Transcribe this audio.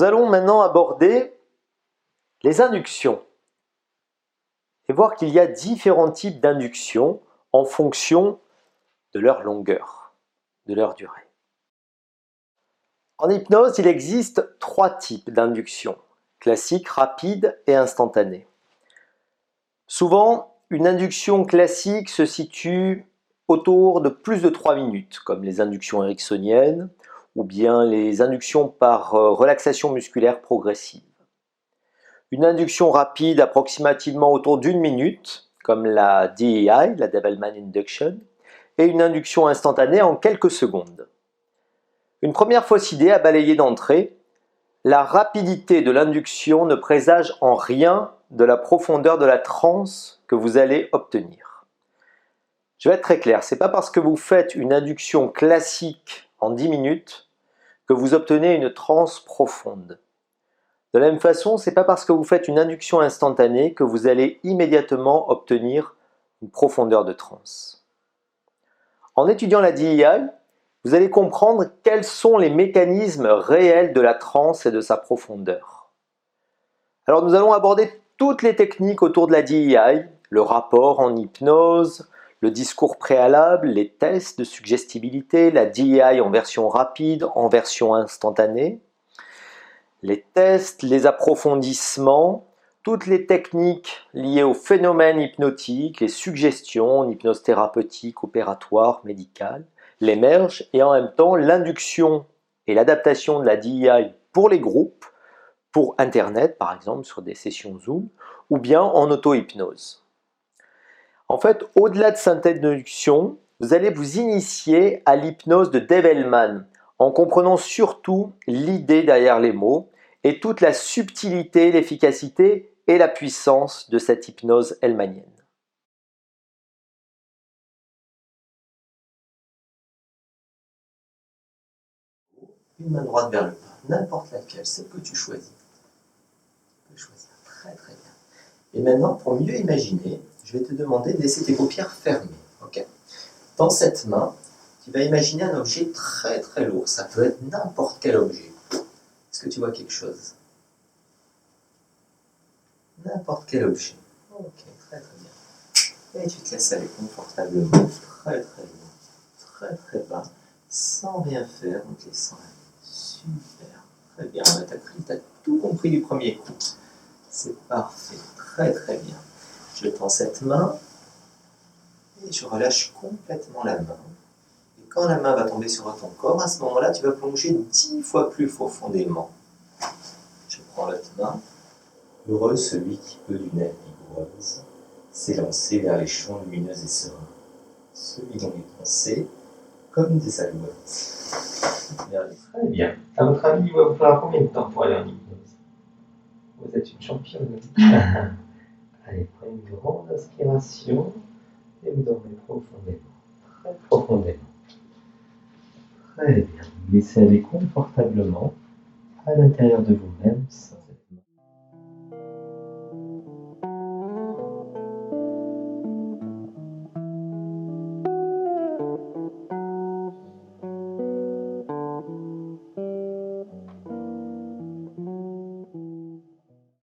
Nous allons maintenant aborder les inductions et voir qu'il y a différents types d'inductions en fonction de leur longueur, de leur durée. En hypnose, il existe 3 types d'inductions, classique, rapide et instantanée. Souvent, une induction classique se situe autour de plus de 3 minutes, comme les inductions ericksoniennes ou bien les inductions par relaxation musculaire progressive. Une induction rapide approximativement autour d'1 minute, comme la DEI, la Development Induction, et une induction instantanée en quelques secondes. Une première fausse idée à balayer d'entrée, la rapidité de l'induction ne présage en rien de la profondeur de la transe que vous allez obtenir. Je vais être très clair, ce n'est pas parce que vous faites une induction classique en 10 minutes que vous obtenez une transe profonde. De la même façon, ce n'est pas parce que vous faites une induction instantanée que vous allez immédiatement obtenir une profondeur de transe. En étudiant la DEI, vous allez comprendre quels sont les mécanismes réels de la transe et de sa profondeur. Alors nous allons aborder toutes les techniques autour de la DEI, le rapport en hypnose, le discours préalable, les tests de suggestibilité, la DEI en version rapide, en version instantanée, les tests, les approfondissements, toutes les techniques liées aux phénomènes hypnotiques, les suggestions en hypnose thérapeutique, opératoire, médicale, l'émerge et en même temps l'induction et l'adaptation de la DEI pour les groupes, pour Internet par exemple sur des sessions Zoom, ou bien en auto-hypnose. En fait, au-delà de cette induction, vous allez vous initier à l'hypnose de Dave Hellman en comprenant surtout l'idée derrière les mots et toute la subtilité, l'efficacité et la puissance de cette hypnose hellmanienne. Une main droite vers le bas, n'importe laquelle, celle que tu choisis. Tu peux choisir très très bien. Et maintenant, pour mieux imaginer, je vais te demander de laisser tes paupières fermées. Okay. Dans cette main, tu vas imaginer un objet très très lourd. Ça peut être n'importe quel objet. Est-ce que tu vois quelque chose? N'importe quel objet. Ok, très très bien. Et tu te laisses aller confortablement, très très loin, très très bas, sans rien faire, en te laissant aller. Super, très bien. Tu as tout compris du premier coup. C'est parfait, très très bien. Je tends cette main et je relâche complètement la main. Et quand la main va tomber sur ton corps, à ce moment-là, tu vas plonger 10 fois plus profondément. Je prends l'autre main. Heureux celui qui peut d'une aide vigoureuse s'élancer vers les champs lumineux et sereins, celui dont les pensées, comme des alouettes. Très bien. À votre avis, il va vous falloir combien de temps pour aller en hypnose? Vous êtes une championne. Allez, prenez une grande inspiration et vous dormez profondément, très profondément. Très bien. Vous laissez aller confortablement à l'intérieur de vous-même sans